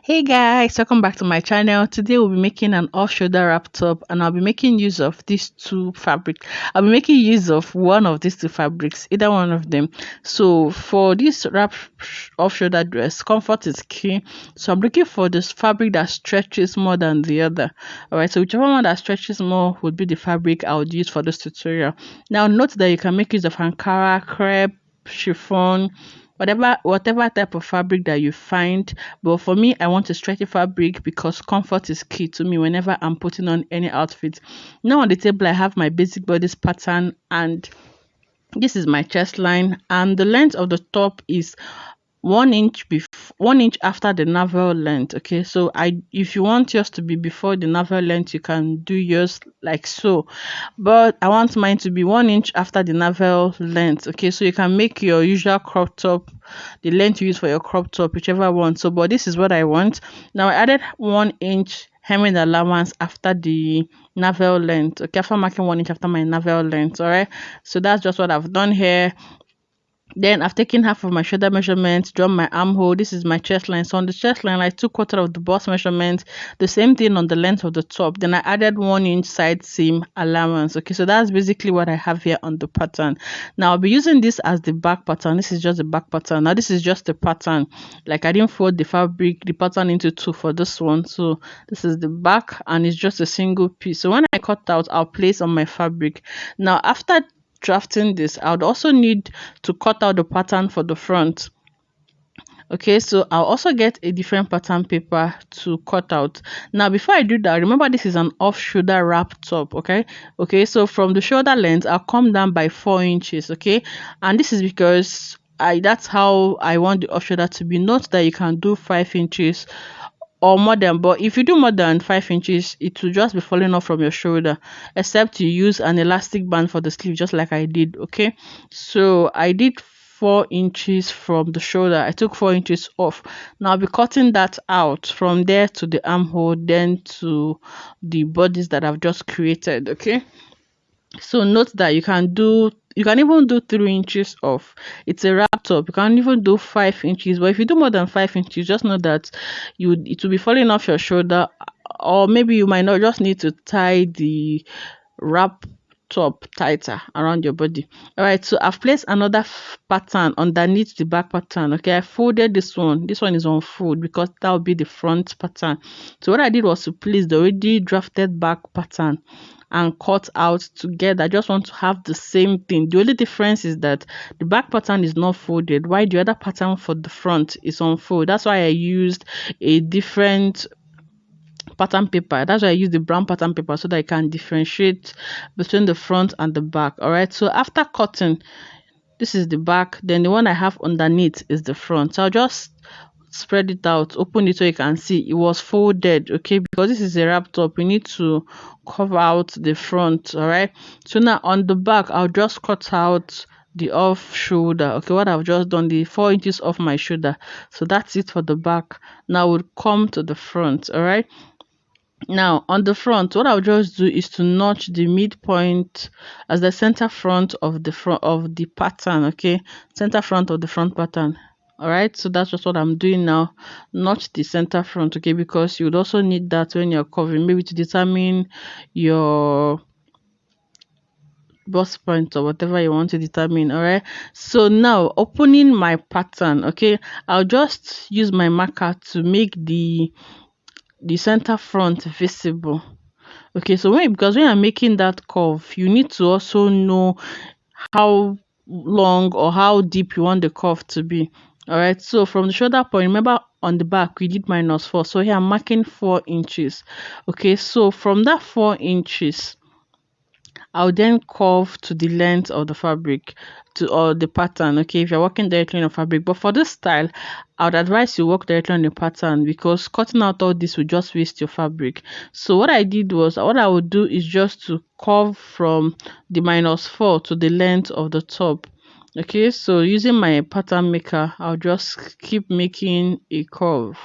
Hey guys, welcome back to my channel. Today we'll be making an off-shoulder wrap top and I'll be making use of these two fabrics. I'll be making use of one of these two fabrics, either one of them. So for this off-shoulder dress, comfort is key. So I'm looking for this fabric that stretches more than the other. Alright, so whichever one that stretches more would be the fabric I would use for this tutorial. Now note that you can make use of Ankara, crepe, chiffon, whatever type of fabric that you find, but for me I want a stretchy fabric because comfort is key to me whenever I'm putting on any outfit. Now on the table I have my basic bodice pattern, and this is my chest line, and the length of the top is 1 inch 1 inch after the navel length. Okay, so if you want yours to be before the navel length, you can do yours like so, but I want mine to be 1 inch after the navel length. Okay, so you can make your usual crop top the length you use for your crop top, whichever one. So but this is what I want. Now I added 1 inch hemming allowance after the navel length. Okay, after marking 1 inch after my navel length. All right, so that's just what I've done here. Then I've taken half of my shoulder measurement, drawn my armhole. This is my chest line. So on the chest line, I took quarter of the bust measurement, the same thing on the length of the top. Then I added 1 inch side seam allowance. Okay, so that's basically what I have here on the pattern. Now I'll be using this as the back pattern. This is just the back pattern. Now this is just the pattern. Like I didn't fold the fabric, the pattern into two for this one. So this is the back and it's just a single piece. So when I cut out, I'll place on my fabric. Now after drafting this, I would also need to cut out the pattern for the front. Okay, so I'll also get a different pattern paper to cut out. Now before I do that, remember this is an off shoulder wrap top. Okay, so from the shoulder length I'll come down by 4 inches. Okay, and this is because that's how I want the off shoulder to be. Note that you can do 5 inches or more than, but if you do more than 5 inches, it will just be falling off from your shoulder, except you use an elastic band for the sleeve, just like I did. Okay, so I did 4 inches from the shoulder. I took 4 inches off. Now I'll be cutting that out from there to the armhole, then to the bodies that I've just created. Okay, so note that you can even do 3 inches off. It's a wrap top. You can even do 5 inches, but if you do more than 5 inches, just know that it will be falling off your shoulder, or maybe you might not just need to tie the wrap top tighter around your body. All right, so I've placed another pattern underneath the back pattern. Okay, I folded this one is on fold because that will be the front pattern. So what I did was to place the already drafted back pattern and cut out together. I just want to have the same thing. The only difference is that the back pattern is not folded, while the other pattern for the front is on fold. That's why I used a different pattern paper. That's why I use the brown pattern paper, so that I can differentiate between the front and the back. All right, so after cutting, this is the back, then the one I have underneath is the front. So I'll just spread it out, open it so you can see it was folded. Okay, because this is a wrap top, we need to cover out the front. All right, so now on the back I'll just cut out the off shoulder. Okay, what I've just done, the 4 inches off my shoulder. So that's it for the back. Now we'll come to the front. All right, now on the front, what I'll just do is to notch the midpoint as the center front of the pattern. Okay, center front of the front pattern. All right, so that's just what I'm doing now. Notch the center front. Okay, because you would also need that when you're covering, maybe to determine your bust point or whatever you want to determine. All right, so now opening my pattern. Okay, I'll just use my marker to make the center front visible. Okay, so because when you're making that curve, you need to also know how long or how deep you want the curve to be. All right, so from the shoulder point, remember on the back we did -4, so here I'm marking 4 inches. Okay, so from that 4 inches I'll then curve to the length of the fabric or the pattern. Okay, if you're working directly on the fabric, but for this style I would advise you work directly on the pattern, because cutting out all this will just waste your fabric. So what I would do is just to curve from the -4 to the length of the top. Okay, so using my pattern maker, I'll just keep making a curve.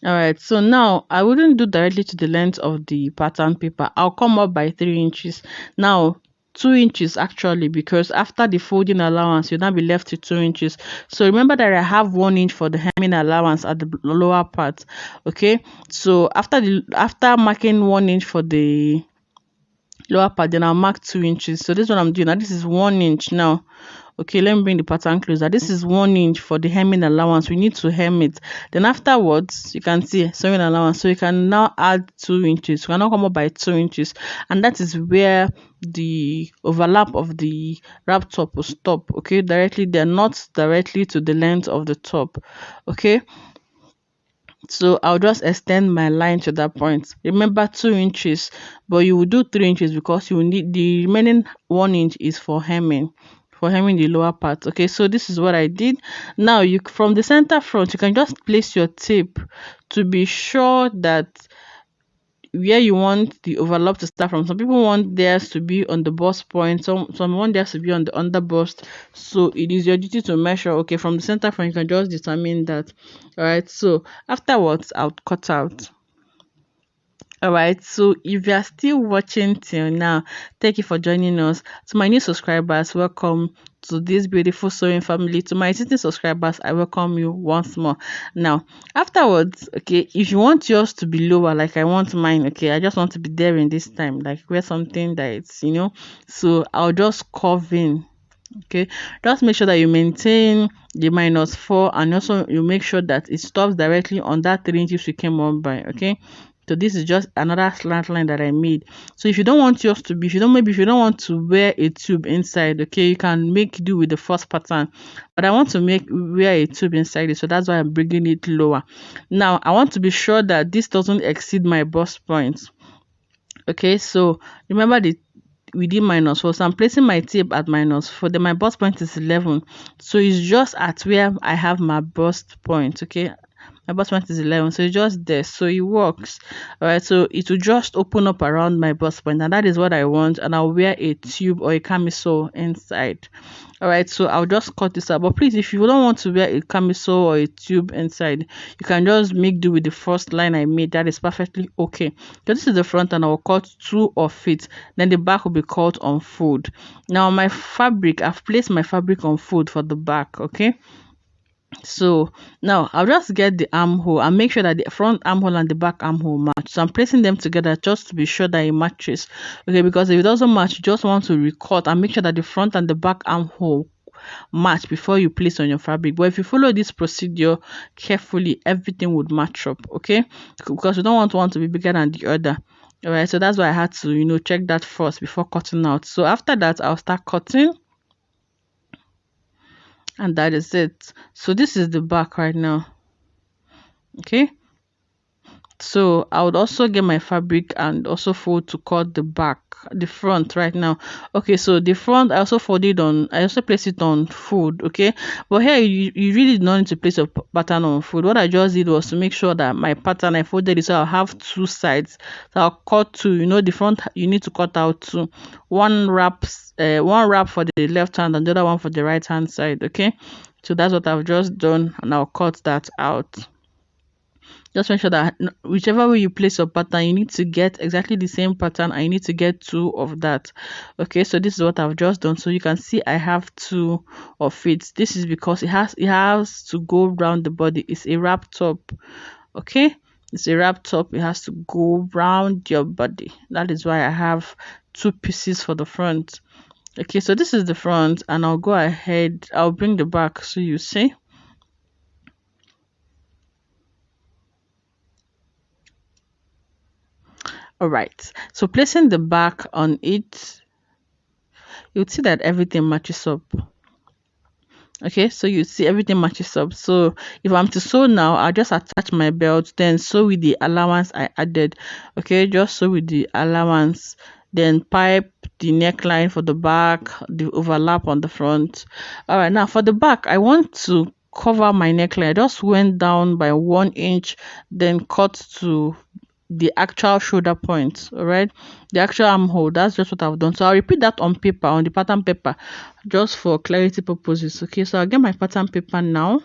All right, so now I wouldn't do directly to the length of the pattern paper. I'll come up by 3 inches. Now 2 inches actually, because after the folding allowance you'll now be left with 2 inches. So remember that I have 1 inch for the hemming allowance at the lower part. Okay, so after marking 1 inch for the lower part, then I'll mark 2 inches. So this is what I'm doing now. This is 1 inch now. Okay, let me bring the pattern closer. This is 1 inch for the hemming allowance. We need to hem it. Then afterwards, you can see sewing allowance. So you can now add 2 inches. You cannot come up by 2 inches, and that is where the overlap of the wrap top will stop. Okay, directly there, not directly to the length of the top. Okay, so I'll just extend my line to that point. Remember 2 inches, but you will do 3 inches because you will need the remaining 1 inch is for hemming the lower part. Okay, so this is what I did. Now you, from the center front, you can just place your tape to be sure that where you want the overlap to start from. Some people want theirs to be on the bust point, some want theirs to be on the under bust. So it is your duty to measure. Okay, from the center front you can just determine that. All right, so afterwards I'll cut out. All right, so if you are still watching till now, thank you for joining us. To my new subscribers, welcome to this beautiful sewing family. To my existing subscribers, I welcome you once more. Now afterwards, okay, if you want yours to be lower like I want mine, okay, I just want to be there in this time, like wear something that it's, so I'll just curve in. Okay, just make sure that you maintain the -4, and also you make sure that it stops directly on that 3 inches we came on by. Okay, so this is just another slant line that I made. So if you don't want yours to be, if you don't want to wear a tube inside, okay, you can make do with the first pattern, but I want to wear a tube inside it, so that's why I'm bringing it lower. Now I want to be sure that this doesn't exceed my bust point. Okay, so remember we did -4, so I'm placing my tape at -4. Then my bust point is 11, so it's just at where I have my bust point. Okay, my bust point is 11, so it's just there, so it works. All right, so it will just open up around my bust point, and that is what I want. And I'll wear a tube or a camisole inside. All right, so I'll just cut this out, but please, if you don't want to wear a camisole or a tube inside, you can just make do with the first line I made. That is perfectly okay. So this is the front, and I'll cut 2 of it, then the back will be cut on fold. Now my fabric, I've placed my fabric on fold for the back. Okay, so now I'll just get the armhole and make sure that the front armhole and the back armhole match. So I'm placing them together just to be sure that it matches. Okay, because if it doesn't match, you just want to recut and make sure that the front and the back armhole match before you place on your fabric. But if you follow this procedure carefully, everything would match up. Okay, because you don't want one to be bigger than the other. All right, so that's why I had to check that first before cutting out. So after that, I'll start cutting. And that is it. So this is the back right now. Okay, so I would also get my fabric and also fold to cut the front right now. Okay, so the front I also place it on fold. Okay, but here you really don't need to place a pattern on fold. What I just did was to make sure that my pattern, I folded it so I'll have 2 sides. So I'll cut 2. The front you need to cut out 2. One wrap for the left hand and the other one for the right hand side. Okay, so that's what I've just done, and I'll cut that out. Just make sure that whichever way you place your pattern, you need to get exactly the same pattern, and you need to get 2 of that. Okay, so this is what I've just done. So you can see I have 2 of it. This is because it has to go around the body. It's a wrap top. Okay, it's a wrap top. It has to go round your body. That is why I have 2 pieces for the front. Okay, so this is the front, and I'll go ahead, I'll bring the back so you see. All right, so placing the back on it, you'll see that everything matches up. Okay, so you see everything matches up. So if I'm to sew now, I'll just attach my belt, then sew with the allowance I added. Okay, just sew with the allowance, then pipe the neckline for the back, the overlap on the front. All right, now for the back, I want to cover my neckline. I just went down by 1 inch, then cut to the actual shoulder point. All right, the actual armhole. That's just what I've done. So I'll repeat that on paper, on the pattern paper, just for clarity purposes. Okay, so I'll get my pattern paper now,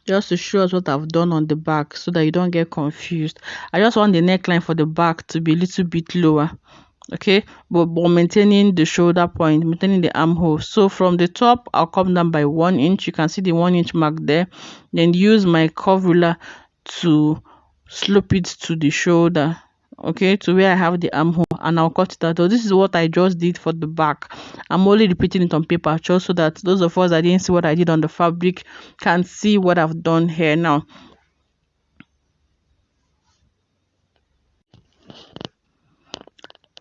just to show us what I've done on the back so that you don't get confused. I just want the neckline for the back to be a little bit lower. okay, but maintaining the shoulder point, maintaining the armhole. So from the top, I'll come down by 1 inch. You can see the 1 inch mark there. Then use my curve ruler to slope it to the shoulder, okay, to where I have the armhole, and I'll cut it out. So this is what I just did for the back. I'm only repeating it on paper just so that those of us that didn't see what I did on the fabric can see what I've done here now.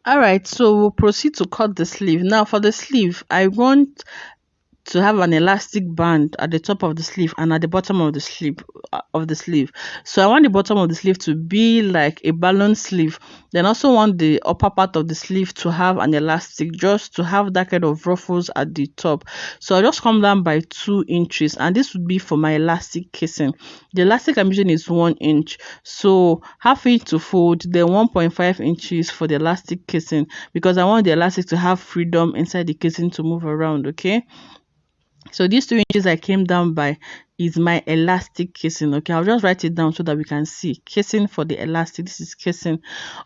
All right, so we'll proceed to cut the sleeve. Now for the sleeve, I want to have an elastic band at the top of the sleeve and at the bottom of the sleeve. So I want the bottom of the sleeve to be like a balloon sleeve. Then also want the upper part of the sleeve to have an elastic, just to have that kind of ruffles at the top. So I'll just come down by 2 inches, and this would be for my elastic casing. The elastic I'm using is 1 inch, so half inch to fold, then 1.5 inches for the elastic casing, because I want the elastic to have freedom inside the casing to move around. Okay, so these 2 inches I came down by is my elastic casing. Okay, I'll just write it down so that we can see. Casing for the elastic, this is casing.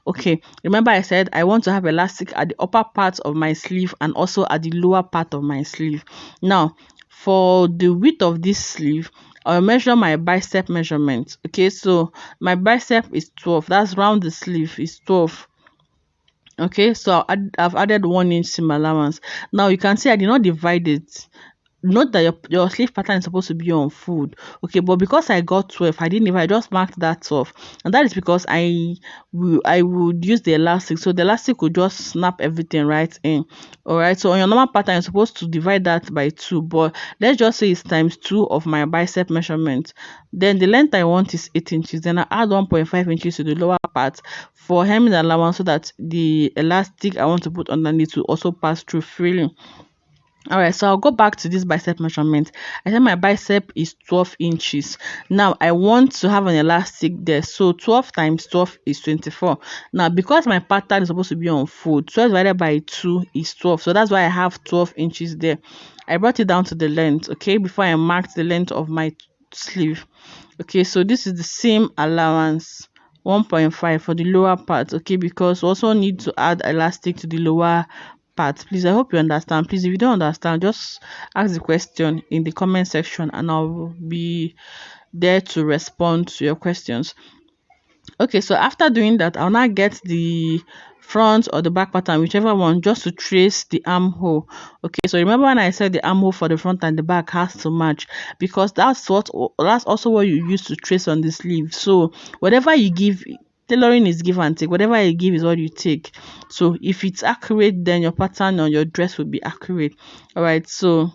Okay, remember I said I want to have elastic at the upper part of my sleeve and also at the lower part of my sleeve. Now for the width of this sleeve, I'll measure my bicep measurement. Okay, so my bicep is 12. That's round the sleeve is 12. Okay, so I've added 1 inch seam allowance. Now you can see I did not divide it. Note that your sleeve pattern is supposed to be on fold, okay, but because I got 12, I didn't, if I just marked that 12, and that is because I would use the elastic, so the elastic would just snap everything right in. All right, so on your normal pattern you're supposed to divide that by 2, but let's just say it's times 2 of my bicep measurement. Then the length I want is 8 inches. Then I add 1.5 inches to the lower part for hemming allowance, so that the elastic I want to put underneath will also pass through freely. All right, so I'll go back to this bicep measurement. I said my bicep is 12 inches. Now I want to have an elastic there, so 12 times 12 is 24. Now because my pattern is supposed to be on fold, 12 divided by 2 is 12, so that's why I have 12 inches there. I brought it down to the length, okay, before I marked the length of my sleeve. Okay, so this is the seam allowance, 1.5 for the lower part, okay, because we also need to add elastic to the lower part. Please, I hope you understand. Please, if you don't understand, just ask the question in the comment section and I'll be there to respond to your questions. Okay, so after doing that, I'll now get the front or the back pattern, whichever one, just to trace the armhole. Okay, so remember when I said the armhole for the front and the back has to match, because that's also what you use to trace on the sleeve. So whatever you give, tailoring is give and take. Whatever you give is what you take. So if it's accurate, then your pattern on your dress will be accurate. All right, so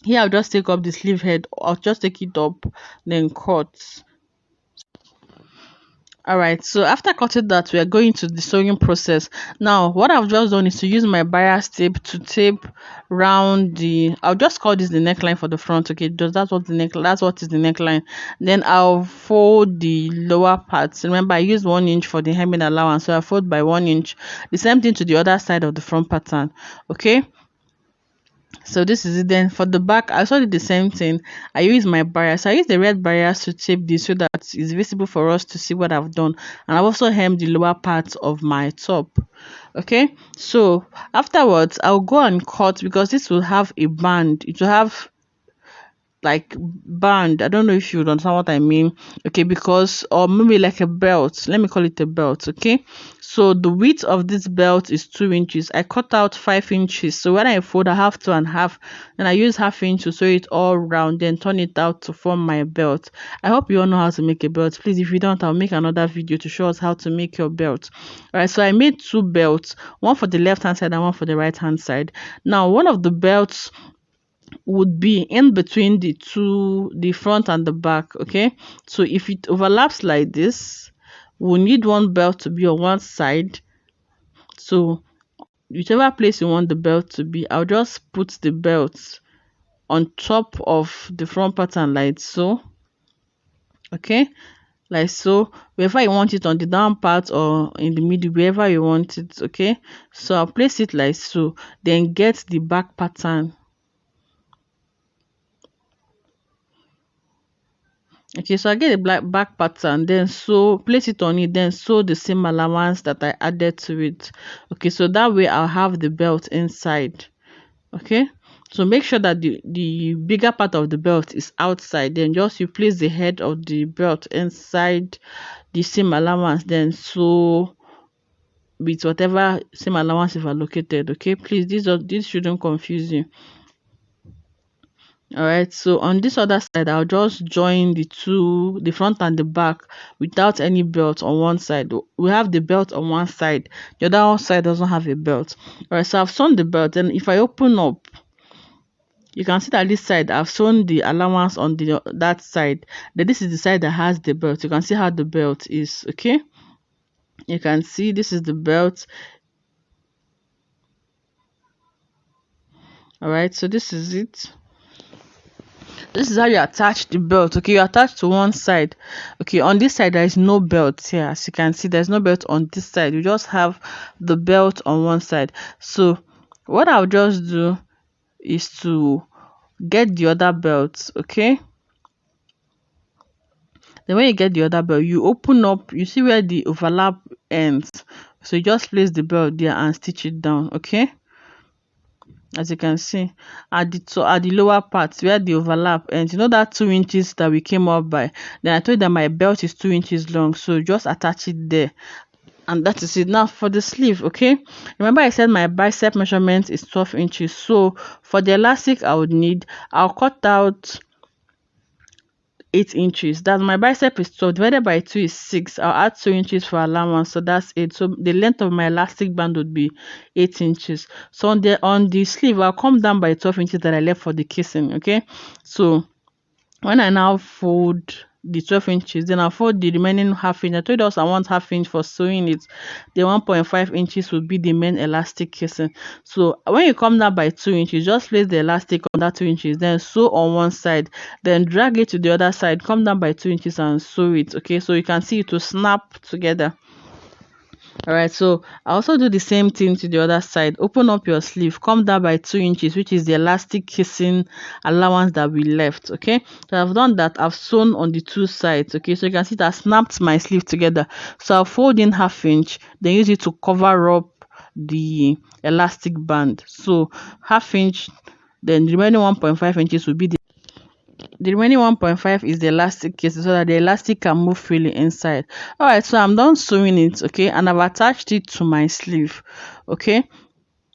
here I'll just take up the sleeve head. I'll just take it up, then cut. All right, so after cutting that, we are going to the sewing process. Now what I've just done is to use my bias tape to tape round the, I'll just call this the neckline for the front. Okay, just that's what is the neckline. Then I'll fold the lower parts. Remember I used 1 inch for the hemming allowance, so I fold by 1 inch. The same thing to the other side of the front pattern. Okay, so this is it. Then for the back, I also did the same thing. I use my bias. I use the red bias to tape this so that it's visible for us to see what I've done. And I've also hemmed the lower part of my top. Okay, so afterwards I'll go and cut, because this will have a band. It will have like band. I don't know if you understand what I mean. Okay, because, or maybe like a belt, let me call it a belt. Okay, so the width of this belt is 2 inches. I cut out 5 inches, so when I fold I have 2.5, and I use half inch to sew it all round, then turn it out to form my belt. I hope you all know how to make a belt. Please, if you don't, I'll make another video to show us how to make your belt. All right, so I made 2 belts, one for the left hand side and one for the right hand side. Now one of the belts would be in between the front and the back. Okay, so if it overlaps like this, we need one belt to be on one side. So whichever place you want the belt to be, I'll just put the belt on top of the front pattern like so. Okay, like so, wherever you want it, on the down part or in the middle, wherever you want it. Okay, so I'll place it like so, then get the back pattern. Okay, so I get a black back pattern, then sew, place it on it, then sew the seam allowance that I added to it. Okay, so that way I'll have the belt inside. Okay, so make sure that the bigger part of the belt is outside, then just you place the head of the belt inside the seam allowance, then sew with whatever seam allowance you've allocated. Okay, please, this shouldn't confuse you. All right, so on this other side I'll just join the front and the back without any belt on one side. We have the belt on one side, the other side doesn't have a belt. All right, so I've sewn the belt, and if I open up, you can see that this side I've sewn the allowance on that side. Then this is the side that has the belt. You can see how the belt is. Okay, you can see this is the belt. All right, so this is it. This is how you attach the belt. Okay, you attach to one side. Okay, on this side there is no belt here. As you can see, there's no belt on this side. You just have the belt on one side. So what I'll just do is to get the other belt. Okay, then when you get the other belt, you open up, you see where the overlap ends. So you just place the belt there and stitch it down. Okay, as you can see at the lower part where the overlap ends, you know that 2 inches that we came up by, then I told you that my belt is 2 inches long, so just attach it there, and that is it. Now for the sleeve, okay, remember I said my bicep measurement is 12 inches. So for the elastic I'll cut out 8 inches. That my bicep is 12 divided by 2 is 6. I'll add 2 inches for allowance, so that's 8. So the length of my elastic band would be 8 inches. So on the sleeve I'll come down by 12 inches that I left for the casing. Okay, so when I now fold the 12 inches, then I'll fold the remaining half inch. I told us I want half inch for sewing it. The 1.5 inches would be the main elastic casing. So when you come down by 2 inches, just place the elastic on that 2 inches, then sew on one side, then drag it to the other side, come down by 2 inches and sew it. Okay, so you can see it to snap together. All right, so I also do the same thing to the other side. Open up your sleeve, come down by 2 inches, which is the elastic casing allowance that we left. Okay, so I've done that. I've sewn on the two sides. Okay, so you can see that I snapped my sleeve together. So I'll fold in half inch, then use it to cover up the elastic band. So half inch, then the remaining 1.5 inches will be the remaining 1.5 is the elastic case, so that the elastic can move freely inside. All right, so I'm done sewing it. Okay, and I've attached it to my sleeve. Okay,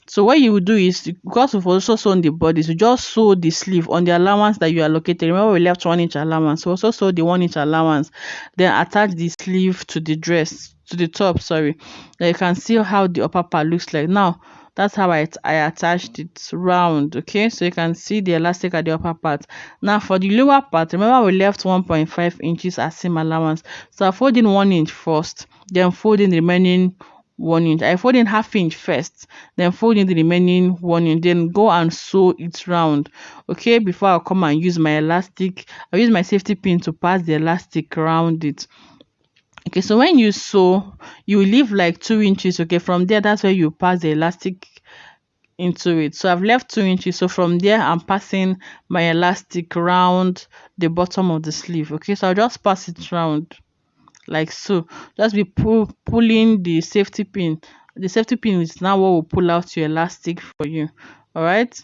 so what you will do is, because we've also sewn the bodice, you just sew the sleeve on the allowance that you allocated. Remember we left 1 inch allowance, so also sew the 1 inch allowance, then attach the sleeve to the dress, to the top, sorry. Then you can see how the upper part looks like. Now that's how I attached it round. Okay, so you can see the elastic at the upper part. Now for the lower part, remember we left 1.5 inches as seam allowance, so I fold in 1 inch first, then fold in the remaining 1 inch. I fold in half inch first, then fold in the remaining 1 inch, then go and sew it round. Okay, before I come and use my elastic, I use my safety pin to pass the elastic around it. Okay, so when you sew, you leave like 2 inches. Okay, from there that's where you pass the elastic into it. So I've left 2 inches, so from there I'm passing my elastic around the bottom of the sleeve. Okay, so I'll just pass it round like so. Just be pulling the safety pin. The safety pin is now what will pull out your elastic for you. All right,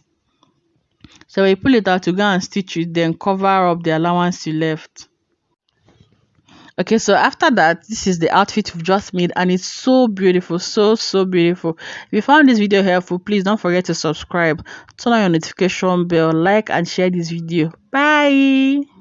so when you pull it out, you go and stitch it, then cover up the allowance you left. Okay, so after that, this is the outfit we've just made, and it's so beautiful, so beautiful. If you found this video helpful, please don't forget to subscribe, turn on your notification bell, like and share this video. Bye.